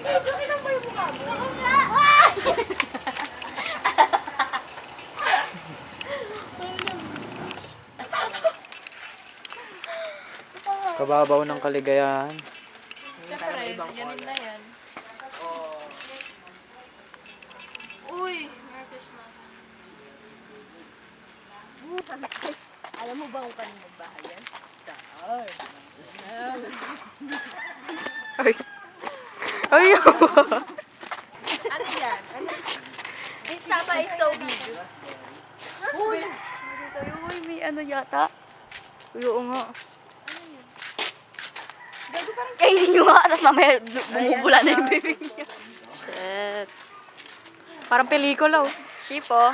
Ilan ba yung mukha mo? Ako nga! Kababaw ng kaligayahan. Siyempre, yanin na yan. Uy! Merry Christmas. Alam mo ba kung kanino bahay yan? Saan? Ay. Ay. Ano yan? Ano? This sama is so big. Uy! Uy, may ano yata? Uy, oo nga. Gago parang Kainin nyo nga, tapos mamaya bumubula na yung bibig niya. Shit. Parang pelikula oh. Sheep oh.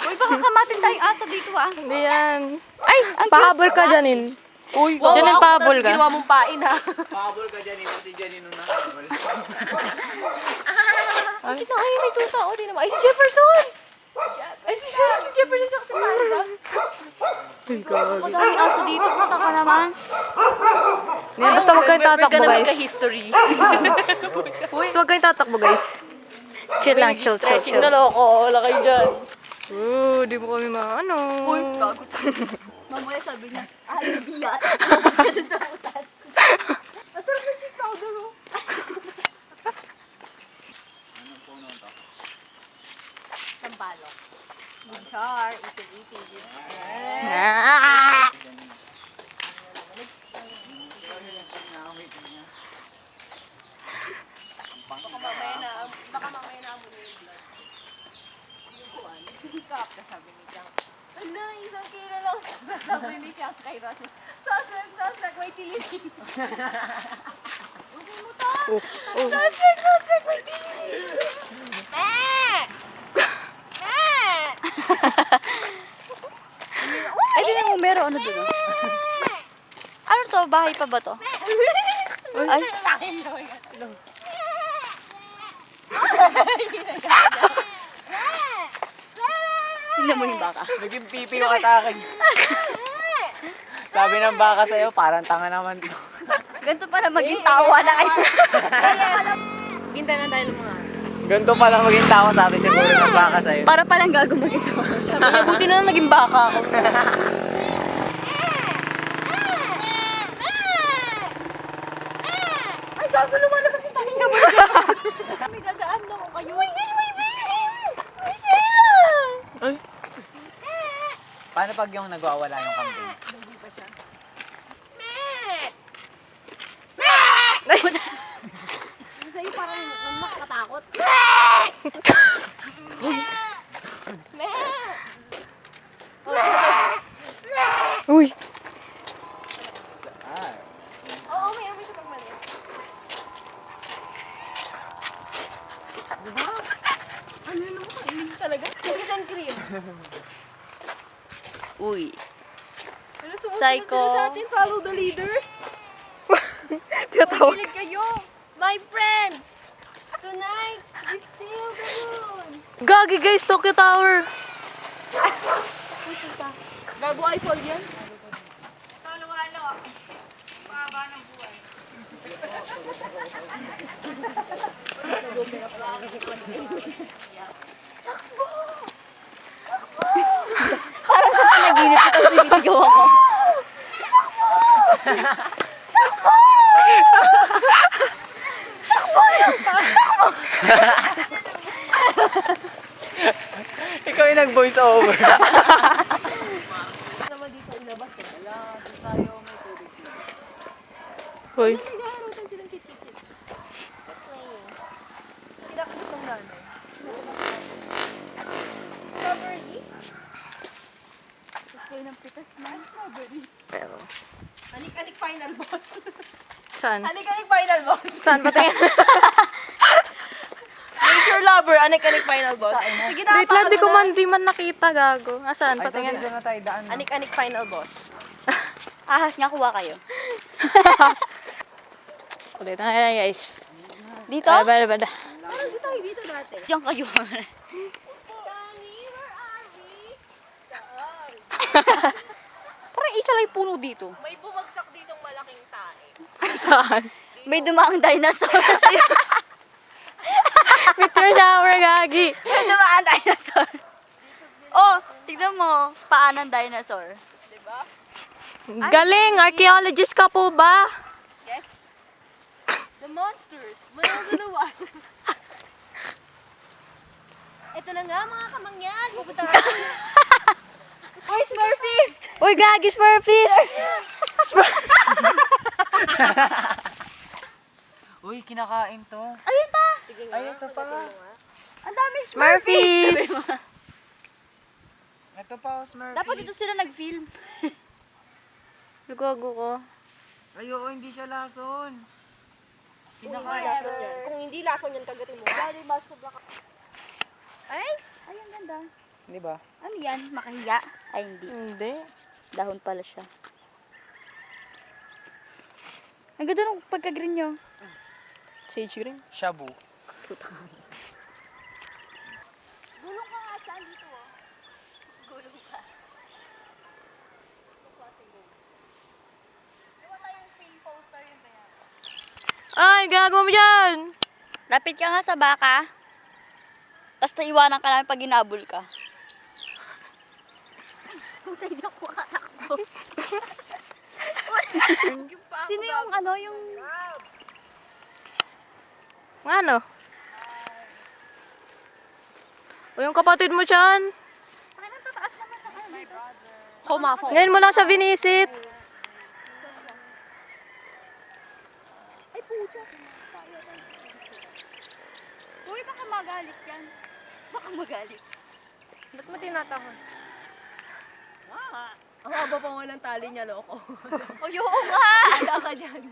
Uy, baka kamatin tayong aso dito ah. Hindi yan. Ay, pahabol ka Janin. Uy, Janin, pahabol ka. Ginawa mong pain ha. Pahabol ka dyan, si Janine nung nahabol. Ay, kita kayo may tuta. O, di naman. Ay, si Jefferson! Ay, si Jefferson tsaka si Marga. Madaming aso dito, puta ka naman. Yan, basta huwag kayong tatakbo guys. history. So, huwag kayong tatakbo guys. Chill lang, chill. Naloko. Wala kayo dyan. Di mo kami ano. Uy, bago tayo. Mamaya sabi niya, biyat. Siya dun sa putan. Masarap na cheese powder oh. Sampalok. Good char. Ipin. Ah! Baka mamaya na amo yung blood. Yung kuwan. Sikap na sabi ni Chang. Ala, isang kilo lang. Sabi ni Chang kay Ron. Sasag, may tilitin. Usin mo to. Sasag, may tilitin. Ay, tinan mo, meron ano dun? Ano to? Bahay pa ba to? Ay, tingnan mo yung baka. Naging pipi yung atake. Sabi ng baka sa'yo, parang tanga naman to. Ganito para maging tawa na kayo. Ginta na tayo ng mga. Ganito palang maging tao, sabi siguro ng baka sa'yo. Para palang gago maging tawa. Sabi niya, buti na lang naging baka ako. Ay, gago lumalabas yung tanin na mo. May gagaan lang ako kayo. Ay, Paano pag yung nagwawala yung kambing? Yung sa'yo parang nakakatakot. uy. Oo, may amoy siya pag mali. Ano yun mo? Inig talaga. Cookies and cream. Uy. Ano, sumunod Psycho. sila sa atin. Follow the leader. Tinatawag. Mahilig kayo. My friends. Tonight, we steal the moon. Gagi guys, Tokyo Tower. Gago iPhone yan. Panaginip ko tapos sinisigaw ako. Ikaw yung nag-voice over. Naman dito ilabas eh. Wala, dito tayo may tubig. Uy. Naghaharutan silang kit-kit-kit. Playing. Kinakagat ng nanay. Strawberry? Gusto ng pitas na. Strawberry. Pero, Anik-anik final boss. saan? Anik-anik final boss. Saan? Patingin. Nature lover, anik-anik final boss. Sige na, Wait lang, di man nakita, gago. Saan? Ay, Patingin. dito na tayo daan. No? Anik-anik final boss. Ahas nga, kuha kayo. Ulit na guys. Dito? Bada. Parang di tayo dito dati. Diyan kayo. Tani, where are we? Saan? Parang isa lang yung puno dito. May bumagsak ditong malaking tae. Saan? Dito May dumaang dinosaur. Meteor shower, gagi. May dumaang dinosaur. Oh, tignan mo. Paa ng dinosaur. Diba? Galing! Archaeologist ka po ba? Yes. The monsters. Manunuluan. Ito na nga mga kamangyan. Pupunta ka. Uy, Smurfies! Uy, gagi, Smurfies! Uy, kinakain to. Ayun pa! Ay, ito pa. Ang dami Smurfies! Ito pa, Smurfies. Dapat dito sila nag-film. Nagago ko. Ay, oo, hindi siya lason. Kinakain Uy, siya. Kung hindi lason yan, kagatin mo. Dali, basta baka. Ay! Ay, ang ganda. Di ba? Ano yan? Makahiya? Ay, hindi. Hindi. Dahon pala siya. Ang ganda ng pagka-green nyo. Sage green. Shabu. Gulong ka nga saan dito, oh. Gulong ka. Diba tayong film poster yun ba yan? Ay, ginagawa mo dyan! Lapit ka nga sa baka. Tapos naiwanan ka namin pag ginabol ka. Putay na ko ako. Sino yung ano, yung... Ano? O yung kapatid mo dyan? Kumafo. Ngayon mo lang siya vinisit. Ay, pucha. Uy, baka magalit yan. Baka magalit. Ba't mo tinatakot? Ang haba pa nga ng tali niya, loko. O, oo nga! Wala ka dyan.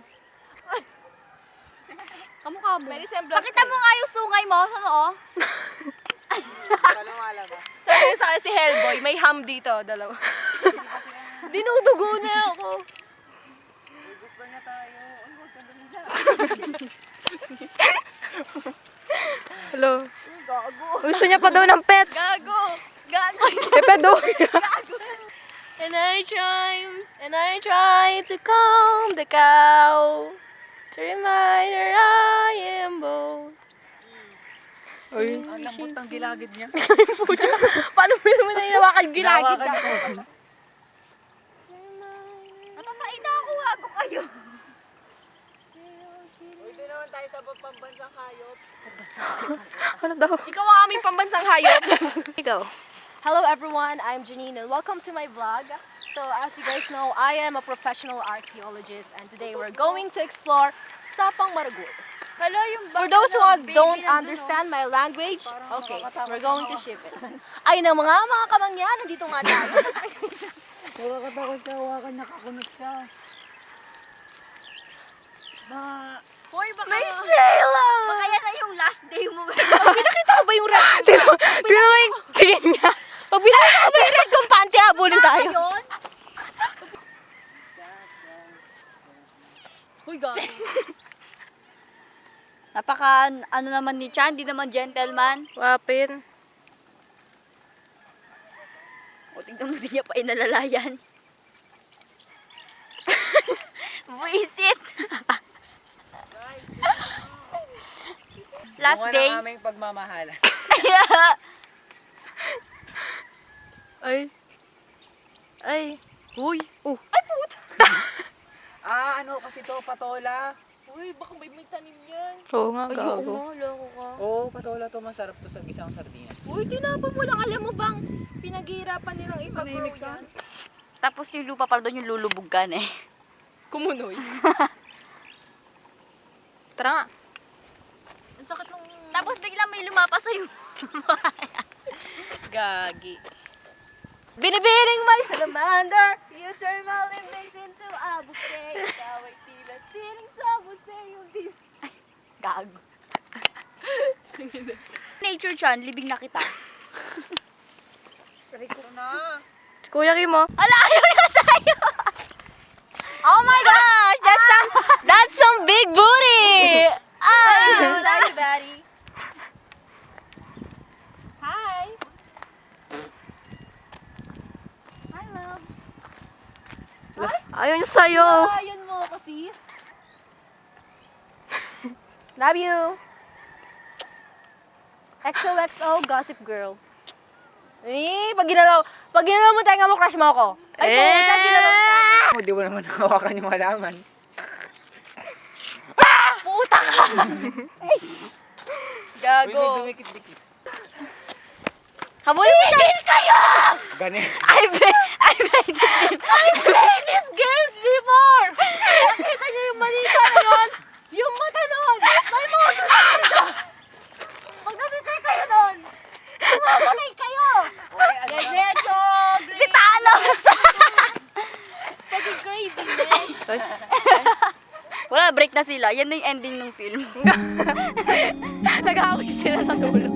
Kamukha mo. May resemblance Pakita mo nga yung sungay mo. Ano? Kalawala ba? Sabi sa akin si Hellboy, may ham dito, dalawa. Dinudugo na ako. Gusto niya tayo. Ay, huwag ka dun dyan. Hello. Gago. Gusto niya pa daw ng pets. Gago. Gago. Eh, pedo. And I try to calm the cow. To remind her I am bold. Uy. Ang lambot ng gilagid niya. Paano mo naman nailawakan gilagid Hinawakan ako? ko. Natatain na ako. Gago kayo. Pwede naman tayo sa pambansang hayop. Ano daw? Ikaw ang aming pambansang hayop. Ikaw. Hello everyone, I'm Janine and welcome to my vlog. So as you guys know, I am a professional archaeologist and today we're going to explore Sapang Maragul. Hala, yung For those who don't understand my language, okay, we're going to ship it. Ay na mga kamangyan, nandito nga tayo. Nakakatakot siya. Hawakan niya. Kakunot siya. Hoy, baka... May Sheila! Baka yan na yung last day mo. Pinakita ko ba yung red? Tingnan mo yung tingin niya. Pag pinakita ko ba yung red kong panty, habulin tayo. Yun? Uy, gabi. Napaka, ano naman ni Chan, di naman gentleman. Wapin. O, tignan mo, di niya pa inalalayan. Buisit. Last Bunga day. ng aming pagmamahalan. Ay. Ay. Uy. Ano kasi to? Patola. Uy, baka may tanim yan. Oo nga, gago. loko ka. Oo, patola to. Masarap to sa isang sardinas. Uy, tinapon mo lang. Alam mo bang pinaghihirapan nilang ipag-grow yan? Tapos yung lupa pala doon yung lulubog ka na eh. Kumunoy. Tara nga. Ang sakit ng... Tapos biglang may lumapa sa'yo. Gagi. Binibining may salamander. You turn my limbs into a bouquet. Ikaw ay tila siling sa buse yung di... Gago. Nature Chan, libing na kita. Ito na. Kuya Kim mo. Ala, ayaw na sa'yo. Oh my gosh! That's some big booty! Ah! Sorry, Daddy. Hi! Hi, love. Ayun sa'yo. Ayan mo kasi. Love you. XOXO Gossip Girl. Pag ginalaw mo tayo mo, crush mo ako. Ay, pucha, ginalaw mo tayo. Hindi mo naman hawakan yung halaman. Puta ka! Gago. Dumikit-dikit. Habulin mo siya. Kayo! Gani. I made this. I've played these games before! Nakita niyo yung manika na yun? Yung mata nun! May mga ganito! Magkasitay kayo nun! Kumamatay kayo! Derecho! Si Thanos. Fucking crazy, man! Wala, break na sila. Yan na yung ending ng film. Nag-away sila sa dulo.